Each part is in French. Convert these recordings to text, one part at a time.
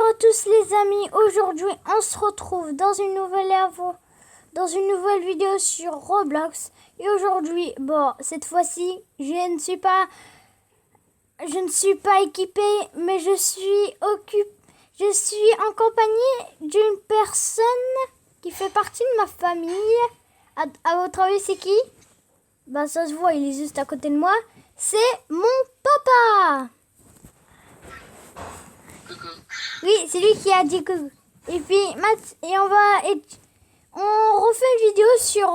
Bonjour à tous les amis, aujourd'hui on se retrouve dans une nouvelle vidéo sur Roblox. Et aujourd'hui, bon, cette fois-ci, je ne suis pas équipée, mais je suis en compagnie d'une personne qui fait partie de ma famille. À votre avis, c'est qui? Bah ça se voit, il est juste à côté de moi. C'est mon papa. Coucou. Oui, c'est lui qui a dit coucou. Et puis, on refait une vidéo sur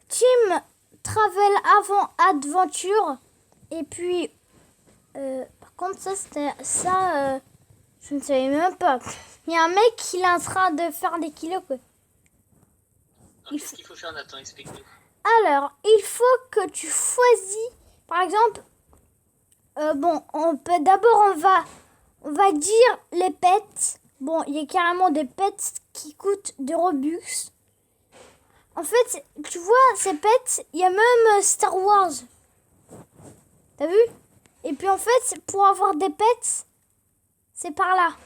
Team Travel Avant Adventure. Et puis, par contre, je ne savais même pas. Il y a un mec qui est en train de faire des kilos, quoi. Qu'est-ce qu'il faut faire, Nathan? Explique-nous. Alors, il faut que tu choisis, par exemple, on va dire les pets. Bon, il y a carrément des pets qui coûtent des Robux. En fait, tu vois, ces pets, il y a même Star Wars. T'as vu? Et puis en fait, pour avoir des pets, c'est par là.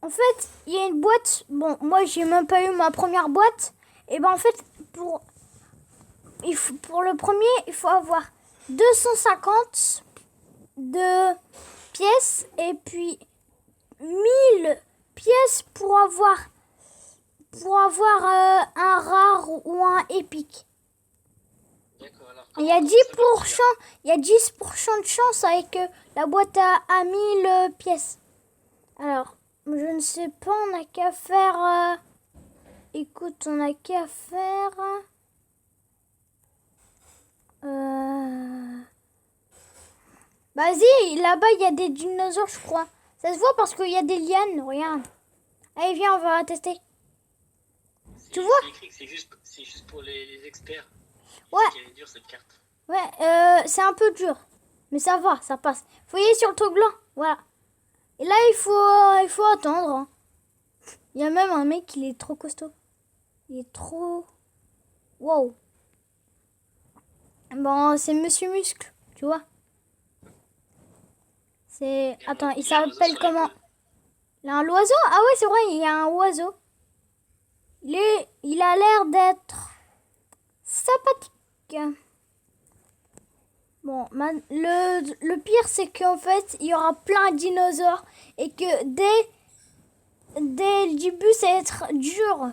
En fait, il y a une boîte. Bon, moi, j'ai même pas eu ma première boîte. Et ben en fait, pour le premier, il faut avoir 250 de pièces et puis 1000 pièces pour avoir un rare ou un épique. D'accord, alors Il y a 10% de chance avec la boîte à 1000 pièces. Alors, je ne sais pas, on n'a qu'à faire... écoute, on n'a qu'à faire... Vas-y, là-bas, il y a des dinosaures, je crois. Ça se voit parce qu'il y a des lianes, regarde. Allez, viens, on va tester. Tu vois? C'est écrit que c'est juste pour les experts. Ouais. Elle est dure, cette carte. Ouais, c'est un peu dur. Mais ça va, ça passe. Faut y aller sur le truc blanc, voilà. Et là, il faut attendre. Hein. Il y a même un mec, il est trop costaud. Il est trop... Wow. Bon, c'est Monsieur Muscle, tu vois. C'est... Attends, il s'appelle comment? Il a un oiseau? Ah ouais, c'est vrai, il y a un oiseau. Il a l'air d'être sympathique. Bon, le pire, c'est qu'en fait, il y aura plein de dinosaures et que dès le début, ça va être dur.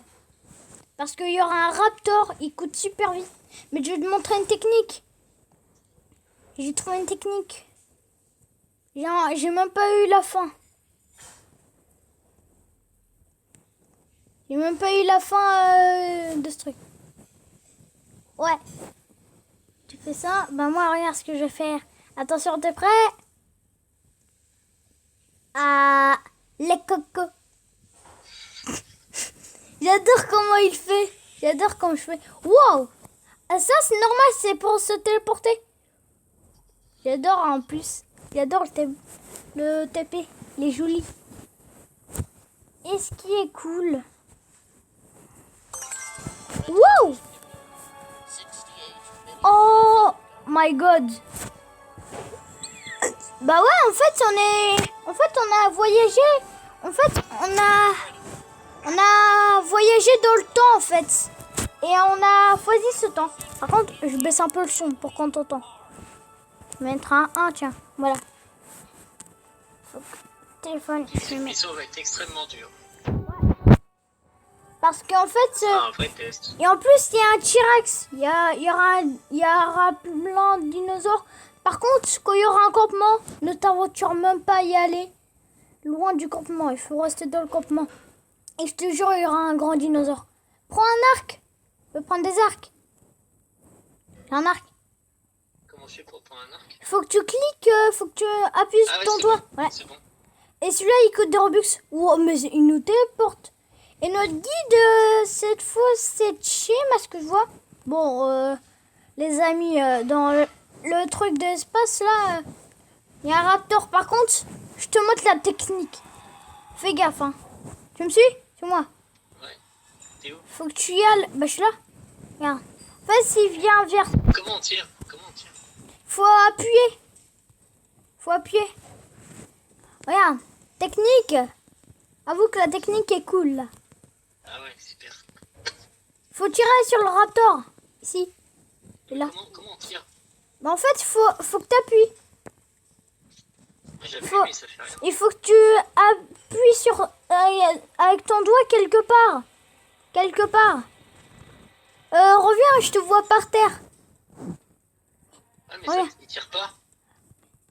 Parce qu'il y aura un raptor, il coûte super vite. Mais je vais te montrer une technique. J'ai trouvé une technique. J'ai même pas eu la fin. J'ai même pas eu la fin de ce truc. Ouais. Tu fais ça. Bah moi, regarde ce que je vais faire. Attention, t'es prêt? Ah, les cocos. J'adore comment il fait. J'adore comment je fais. Wow. Ah, ça, c'est normal, c'est pour se téléporter. J'adore en plus. J'adore le TP. Les jolis. Et ce qui est cool. Wow. Oh my god. Bah ouais, en fait, on a voyagé. En fait, on a voyagé dans le temps, en fait. Et on a choisi ce temps. Par contre, je baisse un peu le son pour qu'on t'entende. Je vais mettre un 1, tiens. Voilà. Faut que le téléphone... Cette mission va être extrêmement dure. Parce qu'en fait... Un vrai test. Et en plus, il y a un T-Rex. Il y aura plein de dinosaures. Par contre, quand il y aura un campement, ne t'aventure même pas à y aller. Loin du campement. Il faut rester dans le campement. Et je te jure, il y aura un grand dinosaure. Prends un arc. Je peux prendre des arcs. J'ai un arc. Comment je fais pour prendre un arc? Faut que tu cliques, faut que tu appuies sur ton doigt. Bon. Ouais. C'est bon. Et celui-là, il coûte des Robux. Wow, mais il nous téléporte. Et notre guide, cette fois, c'est Chim, à ce que je vois. Bon, les amis, dans le truc de l'espace, là, il y a un raptor. Par contre, je te montre la technique. Fais gaffe, hein. Tu me suis? Suis-moi. Ouais. T'es où? Faut que tu y ailles. Bah, je suis là. Regarde. Vas-y, viens vers... Comment on tire? Comment on tire? Faut appuyer. Faut appuyer. Regarde. Technique. Avoue que la technique est cool là. Ah ouais, super. Faut tirer sur le raptor. Ici. Et là. Comment on tire? Bah en fait, faut que t'appuies. J'appuie, Faut- mais ça fait rien. Il faut que tu appuies sur avec ton doigt quelque part. Quelque part. Reviens, je te vois par terre. Ah, mais Ouais. ça, il tire pas.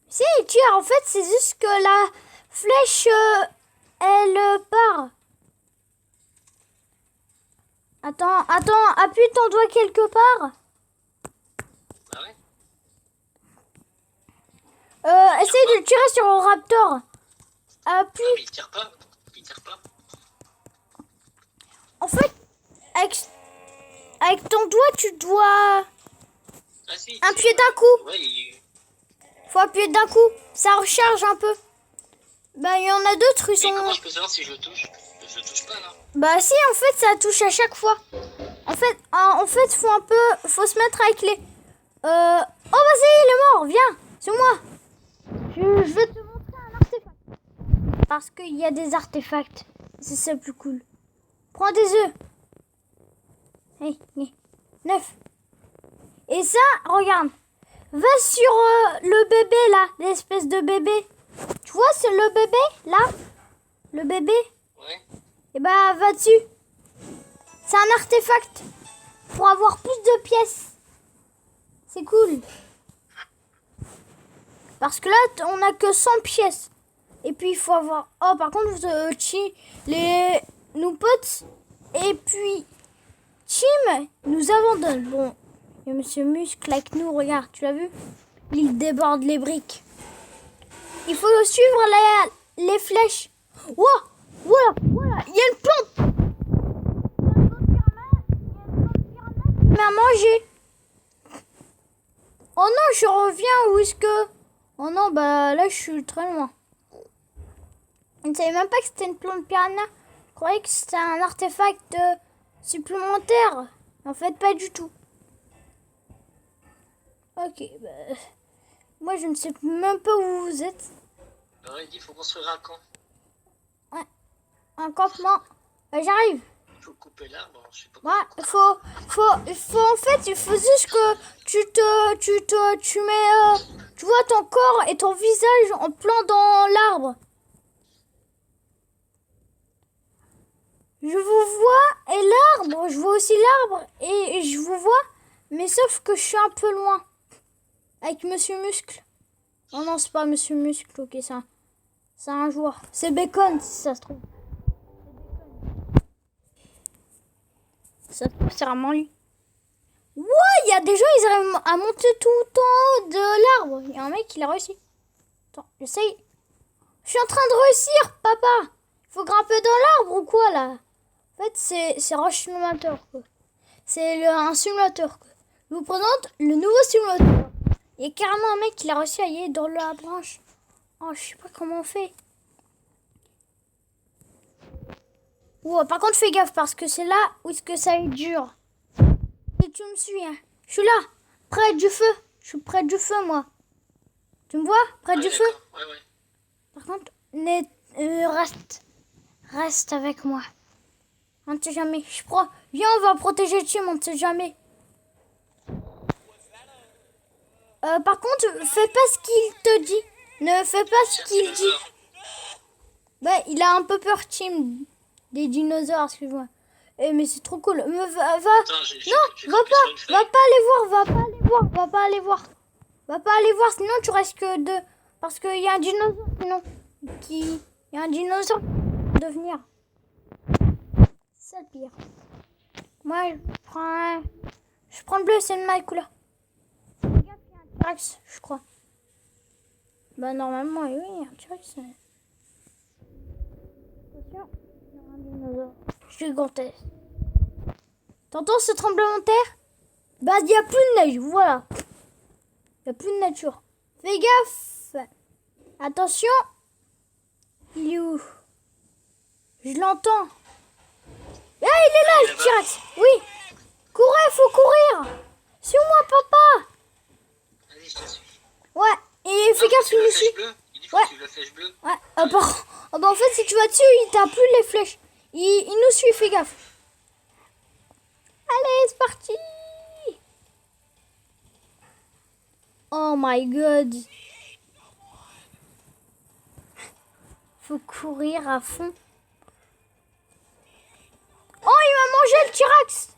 Si, il tire. En fait, c'est juste que la flèche, elle part. Attends, appuie ton doigt quelque part. Ah ouais? Essaye de tirer sur le raptor. Appuie. Ah, mais il tire pas. Il tire pas. En fait, avec ton doigt, tu dois Ah si, il appuyer tire. d'un coup. Ouais, il... Faut appuyer d'un coup. Ça recharge un peu. Bah, il y en a d'autres, ils Mais sont... comment je peux savoir si je le touche? Je le touche pas, là. Bah si, en fait, ça touche à chaque fois. En fait, faut se mettre avec les... Oh bah ça y est, il est mort, viens, c'est moi. Je vais te montrer un artefact. Parce qu'il y a des artefacts. C'est ça le plus cool. Prends des œufs. Hey, 9. Et ça, regarde. Va sur le bébé là, l'espèce de bébé. Tu vois, c'est le bébé là. Le bébé. Ouais. Et bah va dessus. C'est un artefact pour avoir plus de pièces. C'est cool. Parce que là, on a que 100 pièces. Et puis il faut avoir... Oh, par contre, nos potes. Et puis, Tim nous abandonne. Bon, il y a Monsieur Muscle avec nous, regarde, tu l'as vu? Il déborde les briques. Il faut suivre les flèches. Wow, voilà, il y a une plante. Il m'a mangé. Oh non, je reviens, où est-ce que... Oh non, bah là, je suis très loin. Je ne savais même pas que c'était une plante piranha. Je croyais que c'était un artefact supplémentaire. En fait, pas du tout. Ok, bah... Moi, je ne sais même pas où vous êtes. Alors il dit faut construire un camp. Un campement. J'arrive. Il faut couper l'arbre, je sais pas Ouais, comment. en fait, il faut juste que tu mets, tu vois ton corps et ton visage en plein dans l'arbre. Je vous vois, et l'arbre, je vois aussi l'arbre, et je vous vois, mais sauf que je suis un peu loin. Avec Monsieur Muscle. Oh non, c'est pas Monsieur Muscle, ok, c'est un joueur. C'est Bacon, si ça se trouve. Ça se trouve, c'est vraiment lui. Ouais, il y a des gens, ils arrivent à monter tout en haut de l'arbre. Il y a un mec, il a réussi. Attends, j'essaye. Je suis en train de réussir, papa. Faut grimper dans l'arbre ou quoi, là? En fait, c'est Rush Simulator, quoi. C'est un simulateur, quoi. Je vous présente le nouveau simulateur. Il y a carrément un mec qui a réussi à y aller dans la branche. Oh, je sais pas comment on fait. Ouais, par contre, fais gaffe, parce que c'est là où est-ce que ça est dur. Et tu me suis, hein. Je suis là, près du feu. Je suis près du feu, moi. Tu me vois, près du feu? Ouais, ouais. Par contre, reste avec moi. On ne sait jamais. Je crois. Viens, on va protéger Tim, on ne sait jamais. Par contre, fais pas ce qu'il te dit. Ne fais pas ce qu'il dit. Bah, il a un peu peur, Tim. Des dinosaures, excuse-moi. Mais c'est trop cool. Va. Attends, Non, va pas aller voir. Va pas aller voir, sinon tu restes que deux. Parce qu'il y a un dinosaure, sinon. Il y a un dinosaure qui va devenir. C'est le pire. Moi, je prends le bleu, c'est ma couleur. Regarde, il y a un T-Rex, je crois. Bah, normalement, oui, il y a un T-Rex. Attention, il y a un dinosaure. Gigantesque. T'entends ce tremblement de terre? Bah, il n'y a plus de neige, voilà. Il n'y a plus de nature. Fais gaffe. Attention. Il est où? Je l'entends. Ah, il est là, le T-Rex. Oui. Courez, faut courir. Suis-moi, papa. Vas-y, je te suis. Ouais. Et fais gaffe, il nous suit. Il Il faut Ouais. suivre la flèche bleue. Ouais. En fait, si tu vas dessus, il t'a plus les flèches. Il nous suit, fais gaffe. Allez, c'est parti. Oh my god. Faut courir à fond. Oh, il m'a mangé le T-Rex.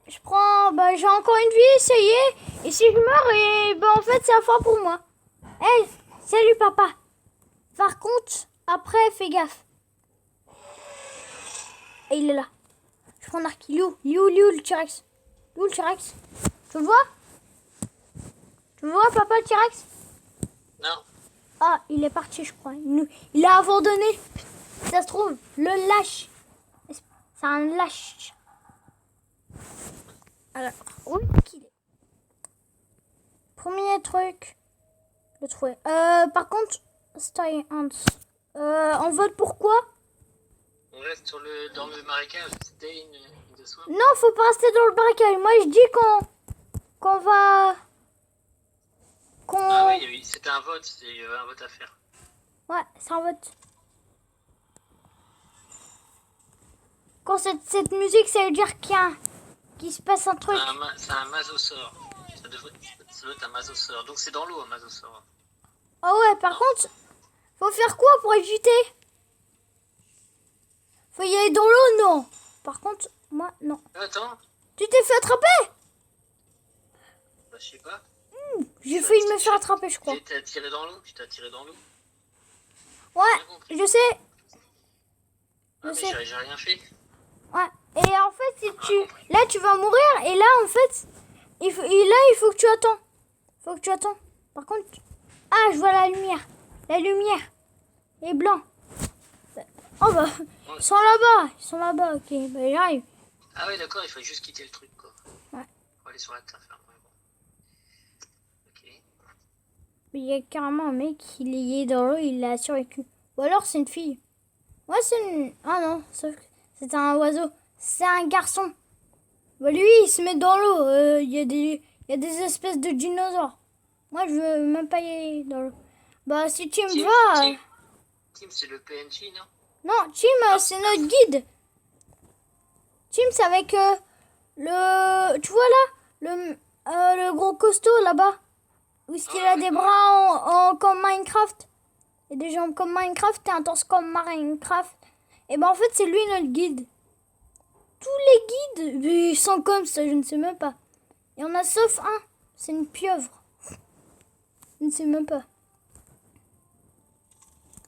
Je prends... Bah, j'ai encore une vie, ça y est. Et si je meurs, et bah, en fait, c'est la fin pour moi. Hey, salut papa. Par contre, après, fais gaffe. Et il est là. Je prends un arc. Il est où le T-Rex? Il est où le T-Rex? Tu le vois? Tu le vois, papa, le T-Rex? Non. Ah, il est parti, je crois. Il a abandonné. Ça se trouve, le lâche. C'est un lâche. Alors, où est-ce qu'il est? Premier truc. Le trouver. Par contre, stay hands. On vote pour quoi? On reste dans le marécage. Stay in the swamp. Non, faut pas rester dans le braquage. Moi, je dis qu'on va... Ah oui, c'était un vote. Il y avait un vote à faire. Ouais, c'est un vote. Quand cette musique, ça veut dire qu'il se passe un truc. C'est un masosaure. Ça doit être un masosaure. Donc c'est dans l'eau, un masosaure. Ah ouais, par contre, faut faire quoi pour éviter? Faut y aller dans l'eau, non? Par contre, moi, non. Attends. Tu t'es fait attraper? Bah, je sais pas. J'ai failli me faire attraper, je crois. Tu t'es attiré dans l'eau? Tu t'es attiré dans l'eau? Ouais, je sais. Ah, mais j'ai rien fait. Ouais. Et en fait, si là, tu vas mourir. Et là, en fait, il faut que tu attends. Faut que tu attends. Par contre, ah, je vois la lumière. La lumière est blanc. Oh bah, ils sont là-bas. Ils sont là-bas, ok. Bah, j'arrive. Ah oui, d'accord, il faut juste quitter le truc, quoi. Ouais. Faut aller sur la terre ferme. Ouais, bon. Ok. Mais il y a carrément un mec, il est dans l'eau, il l'a survécu. Ou alors c'est une fille. Ouais, c'est une... Ah non, c'est un oiseau. C'est un garçon. Bah lui, il se met dans l'eau. Il y a des espèces de dinosaures. Moi, je veux même pas y aller dans l'eau. Bah, si tu me vas... Tim, c'est le PNJ, non? Non, Tim, c'est notre guide. Tim, c'est avec le... Tu vois là? Le gros costaud là-bas. Où est-ce qu'il a des bras comme Minecraft? Et des jambes comme Minecraft et un torse comme Minecraft. Et ben en fait, c'est lui notre guide. Tous les guides, ils sont comme ça, je ne sais même pas. Il y en a sauf un. C'est une pieuvre. Je ne sais même pas.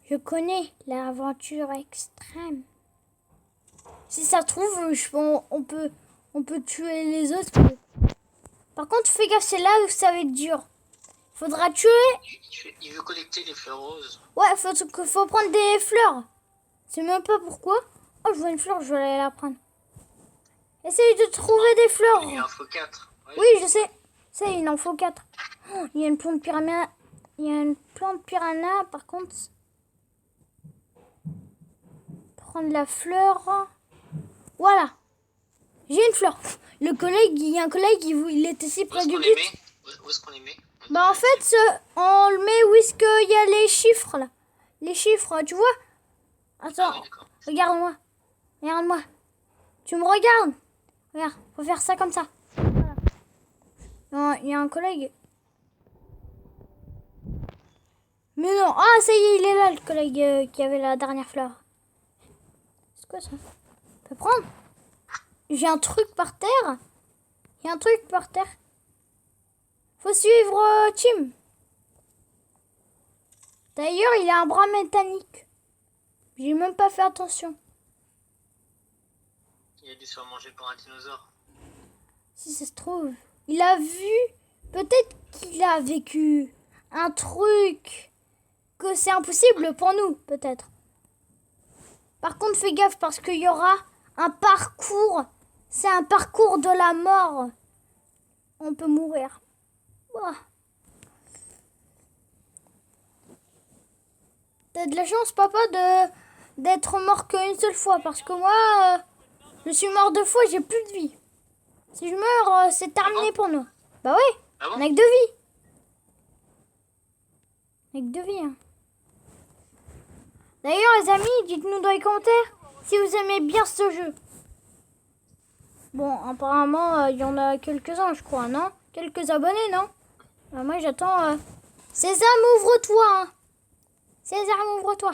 Je connais l'aventure extrême. Si ça se trouve, on peut tuer les autres. Par contre, fais gaffe, c'est là où ça va être dur. Faudra tuer. Il veut collecter les fleurs roses. Ouais, faut prendre des fleurs. Je sais même pas pourquoi. Oh, je vois une fleur, je vais aller la prendre. Essaye de trouver des fleurs. Il en faut 4. Ouais. Oui, je sais. Il en faut 4. Oh, il y a une plante piranha. Par contre. Prendre la fleur. Voilà. J'ai une fleur. Il y a un collègue, il était si près du but. Où est-ce qu'on les met? Bah en fait, on le met où est-ce qu'il y a les chiffres là. Les chiffres, tu vois? Attends, Ah oui, regarde-moi. Regarde-moi. Tu me regardes? Regarde, faut faire ça comme ça. Voilà. Non, il y a un collègue. Mais non, ah ça y est, il est là le collègue qui avait la dernière fleur. C'est quoi ça? On peut prendre? J'ai un truc par terre. Il y a un truc par terre. Faut suivre Tim. D'ailleurs, il a un bras mécanique. J'ai même pas fait attention. Il a dû se faire manger par un dinosaure. Si ça se trouve, il a vu. Peut-être qu'il a vécu un truc que c'est impossible pour nous, peut-être. Par contre, fais gaffe parce qu'il y aura un parcours. C'est un parcours de la mort. On peut mourir. Oh. T'as de la chance, papa, d'être mort qu'une seule fois. Parce que moi, je suis mort 2 fois, j'ai plus de vie. Si je meurs, c'est terminé pour nous. Bah oui, Ah bon? on a que 2 vies. Avec 2 vies. Hein. D'ailleurs, les amis, dites-nous dans les commentaires si vous aimez bien ce jeu. Bon, apparemment, il y en a quelques-uns, je crois, non? Quelques abonnés, non? Moi, j'attends... César, ouvre-toi, hein. César, ouvre-toi.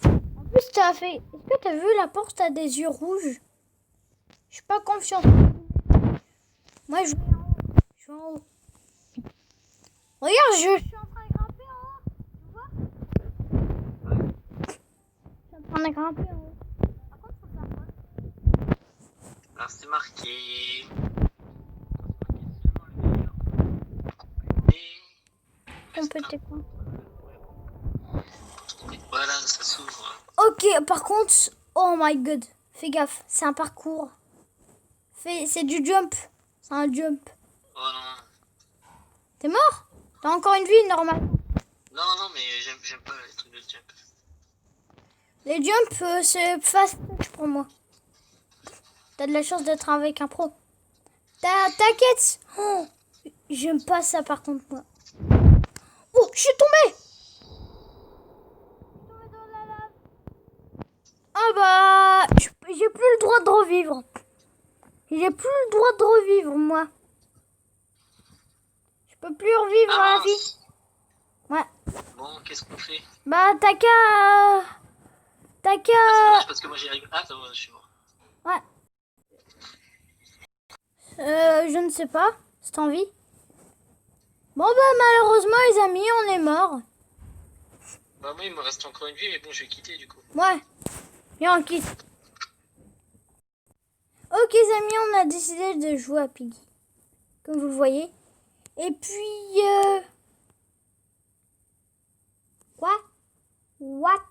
En plus, t'as fait... Est-ce que t'as vu la porte a des yeux rouges? Je suis pas confiante. Moi, je vais en haut. Je vais en haut. Regarde, je suis en train de grimper en haut. Tu vois? Je suis en train de grimper en haut. Par contre, faut faire quoi? Alors c'est marqué. Compléter quoi? Voilà, ça s'ouvre. Ok, par contre, oh my god, fais gaffe, c'est un parcours. C'est du jump, c'est un jump. Oh non. T'es mort? T'as encore une vie normale. Non, non, mais j'aime pas les trucs de jump. Les jumps, c'est fast pour moi. T'as de la chance d'être avec un pro. T'inquiète. Oh, j'aime pas ça par contre moi. Oh, je suis tombée. Ah bah, j'ai plus le droit de revivre. J'ai plus le droit de revivre moi. Je peux plus revivre la vie. Ouais. Bon, qu'est-ce qu'on fait? Bah t'as qu'à... C'est dommage parce que moi j'y arrive. Ah, ça va, je suis mort. Ouais. Je ne sais pas. C'est en vie. Bon bah malheureusement les amis, on est mort. Bah moi il me reste encore une vie, mais bon je vais quitter du coup. Ouais. Viens on quitte. Ok les amis, on a décidé de jouer à Piggy. Comme vous le voyez. Et puis... Quoi? What?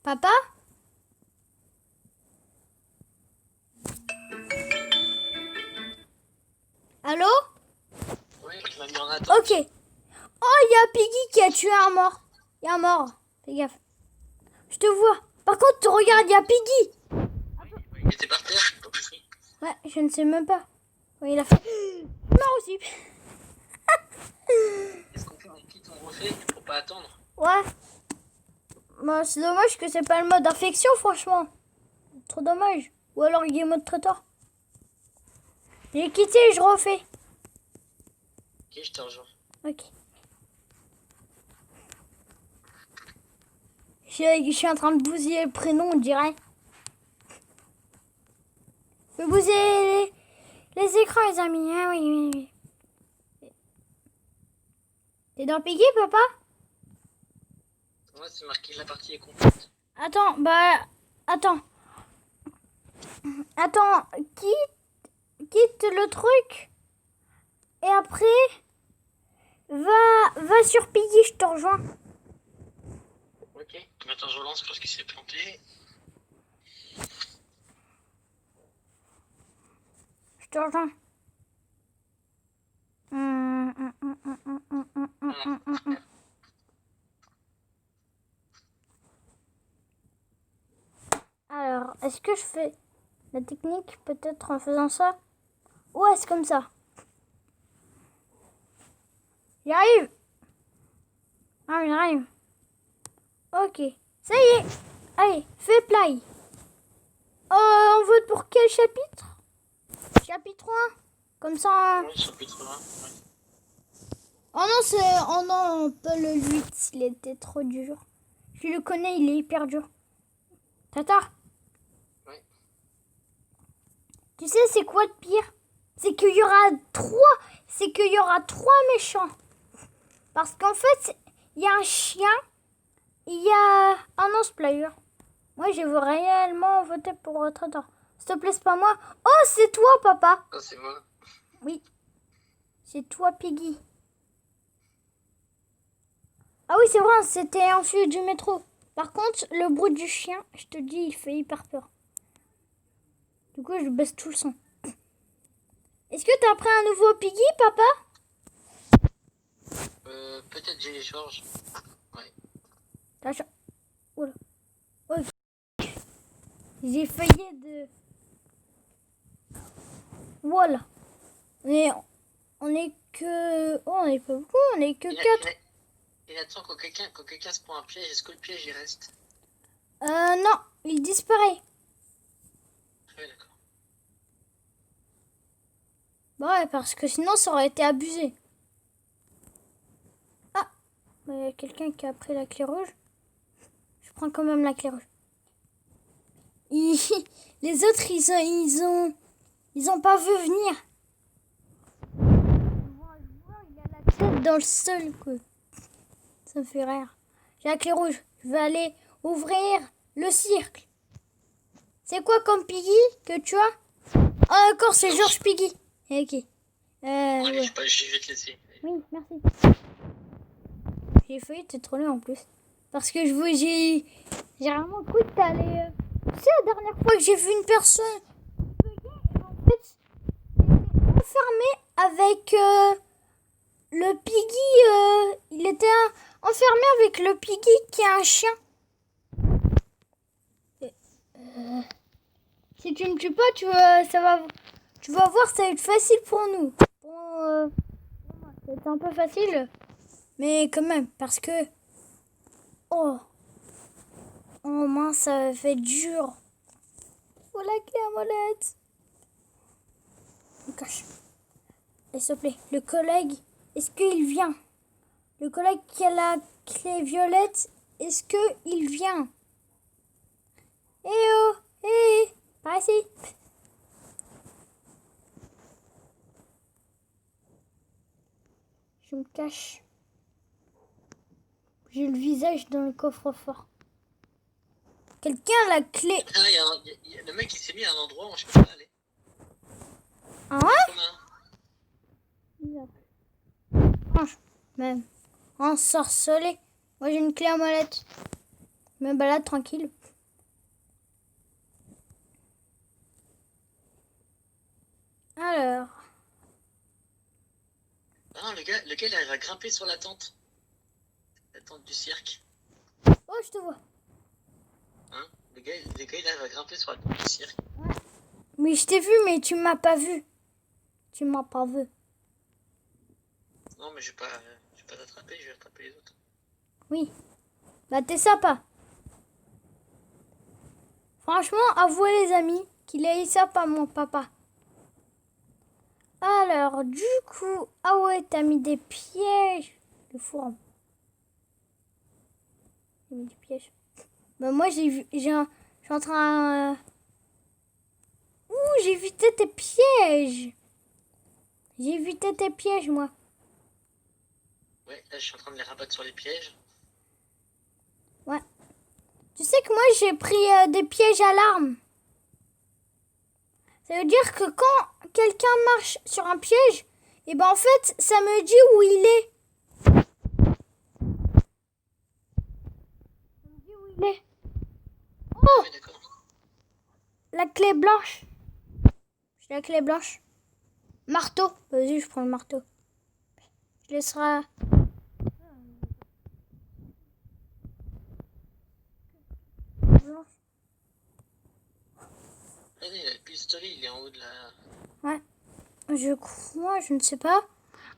Papa? Allô? Oui, tu m'as mis en attente. Ok. Oh, il y a Piggy qui a tué un mort. Il y a un mort. Fais gaffe. Je te vois. Par contre, regarde, il y a Piggy. Il était par terre, j'ai pas compris. Ouais, je ne sais même pas. Ouais, il a fait... Mort aussi. Est-ce qu'on fait un quitte, on refait pour pas attendre? Ouais. Bah, c'est dommage que c'est pas le mode infection, franchement. Trop dommage. Ou alors il est mode traiteur. J'ai quitté et je refais. Ok, je te rejoins. Ok. Je suis en train de bousiller le prénom, on dirait. Je vais bousiller les écrans, les amis. Ah oui, oui, oui. T'es dans Piggy, papa? Ouais, c'est marqué la partie est complète. Attends, bah... Attends. Attends, quitte le truc. Et après... Va sur Piggy, je te rejoins. Ok. Attends, je relance parce qu'il s'est planté. Je te rejoins. Alors, est-ce que je fais la technique peut-être en faisant ça? Ouais, c'est comme ça. J'y arrive. Ah, j'arrive. Ok. Ça y est. Allez, fais play. On vote pour quel chapitre? Chapitre 1. Comme ça. Ouais, chapitre 1. Ouais. Oh non, c'est... Oh non, pas le 8. Il était trop dur. Je le connais, il est hyper dur. Tata. Ouais. Tu sais, c'est quoi le pire? C'est qu'il y aura 3. C'est qu'il y aura 3 méchants. Parce qu'en fait, il y a un chien. Il y a un ours player. Moi, je veux réellement voter pour Traitor. S'il te plaît, c'est pas moi. Oh, c'est toi, papa. Oh, c'est moi. Oui. C'est toi, Piggy. Ah oui, c'est vrai, c'était enfui du métro. Par contre, le bruit du chien, je te dis, il fait hyper peur. Du coup, je baisse tout le son. Est-ce que t'as pris un nouveau Piggy, papa? Peut-être j'ai Georges. Ouais. Oula. Oh, j'ai failli de... Voilà. On est que... Oh, on est pas beaucoup, on est que 4. Il attend quand quelqu'un se prend un piège. Est-ce que le piège il reste? Non, il disparaît. Oui, d'accord. Bah ouais, parce que sinon, ça aurait été abusé. Ah, il y a quelqu'un qui a pris la clé rouge. Je prends quand même la clé rouge. Les autres, ils ont pas vu venir. Il a la tête dans le sol, quoi. Ça me fait rire. J'ai la clé rouge. Je vais aller ouvrir le cirque. C'est quoi comme Piggy que tu as? Ah, d'accord, c'est Georges Piggy. Ok. Allez, Ouais. je vais te laisser. Oui, merci. J'ai failli te troller en plus. Parce que j'ai vraiment cru que t'allais... Tu sais, la dernière fois que j'ai vu une personne... En fait, enfermée avec le Piggy. Il était enfermé avec le Piggy qui est un chien. Si tu ne tues pas, tu vas voir, ça va être facile pour nous. Bon, c'est un peu facile, mais quand même, parce que... Oh, oh mince, ça fait dur. Oh la clé à molette. Je me cache. Et s'il te plaît, le collègue, est-ce qu'il vient? Le collègue qui a la clé violette, est-ce qu'il vient? Eh oh, eh, par ici. Je me cache. J'ai le visage dans le coffre-fort. Quelqu'un a la clé. Ah, le mec il s'est mis à un endroit où je peux pas aller. Ah ouais? Chemin. Franchement, même ensorcelé. Moi j'ai une clé à molette. Je me balade tranquille. Alors. Ah non, le gars il arrive à grimper sur la tente. La tente du cirque. Oh, je te vois. Hein? Le gars il arrive à grimper sur la tente du cirque. Ouais. Mais je t'ai vu, mais tu m'as pas vu. Tu m'as pas vu. Non, mais je vais pas t'attraper, je vais attraper les autres. Oui. Bah t'es sympa. Franchement, avouez les amis qu'il est sympa mon papa. Alors, du coup, ah ouais, t'as mis des pièges. Le four. J'ai mis des pièges. Bah moi j'ai vu, je suis en train. Ouh, j'ai évité tes pièges. J'ai évité tes pièges moi. Ouais, là je suis en train de les rabattre sur les pièges. Ouais. Tu sais que moi j'ai pris des pièges à l'arme. Ça veut dire que quand quelqu'un marche sur un piège, et ben en fait ça me dit où il est. Ça me dit où il est. Ah Oh, ouais, d'accord. la clé blanche. J'ai la clé blanche. Marteau. Vas-y, je prends le marteau. Je laisserai. Blanche. Allez, le pistolet il est en haut de la. Ouais. Je crois, je ne sais pas.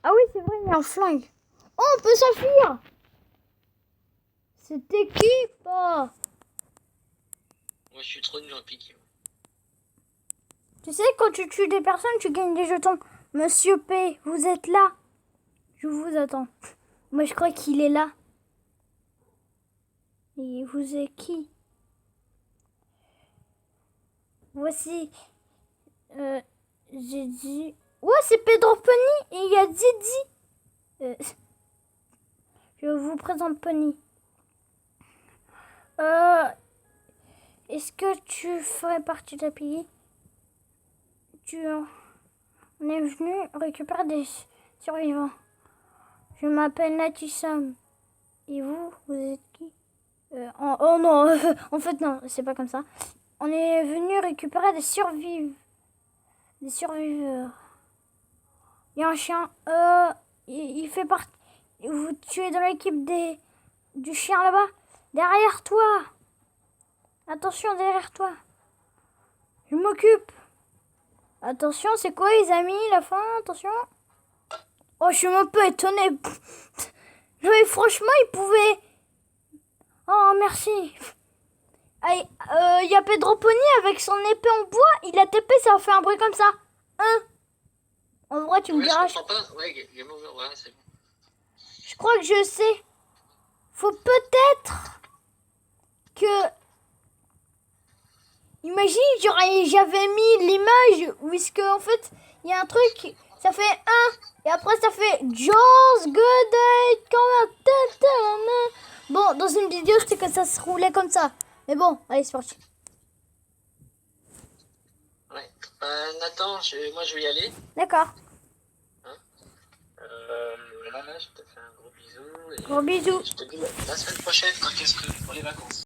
Ah oui, c'est vrai, il y a un flingue. Oh, on peut s'enfuir. C'était qui, pas? Moi je suis trop nul en pique. Tu sais, quand tu tues des personnes, tu gagnes des jetons. Monsieur P, vous êtes là? Je vous attends. Moi, je crois qu'il est là. Et vous êtes qui? Voici. J'ai dit. Ouais, c'est Pedro Pony et il y a Didi. Je vous présente Pony. Est-ce que tu ferais partie de la pays? On est venu récupérer des survivants. Je m'appelle Natissam. Et vous êtes qui? Oh non, en fait non, c'est pas comme ça. On est venu récupérer des survivants. Des surviveurs. Il y a un chien. Il fait partie. Tu es dans l'équipe du chien là-bas. Derrière toi. Attention, derrière toi. Je m'occupe. Attention, c'est quoi les amis, la fin? Attention. Oh, je suis un peu étonnée. Non mais franchement, il pouvait... Oh, merci. Il y a Pedro Pony avec son épée en bois. Il a TP, ça a fait un bruit comme ça. En vrai, tu me Ouais, diras... je comprends pas. Ouais, game over. Ouais, c'est bon. Je crois que je sais. Faut peut-être que... Imagine, j'avais mis l'image où est-ce que en fait, il y a un truc, ça fait 1 et après ça fait Just Good Day. Bon, dans une vidéo, c'était que ça se roulait comme ça. Mais bon, allez, c'est parti. Ouais. Nathan, moi je vais y aller. D'accord. Voilà, je te fais un gros bisou. Et Gros bisous. je te dis la semaine prochaine, quand est-ce que pour les vacances.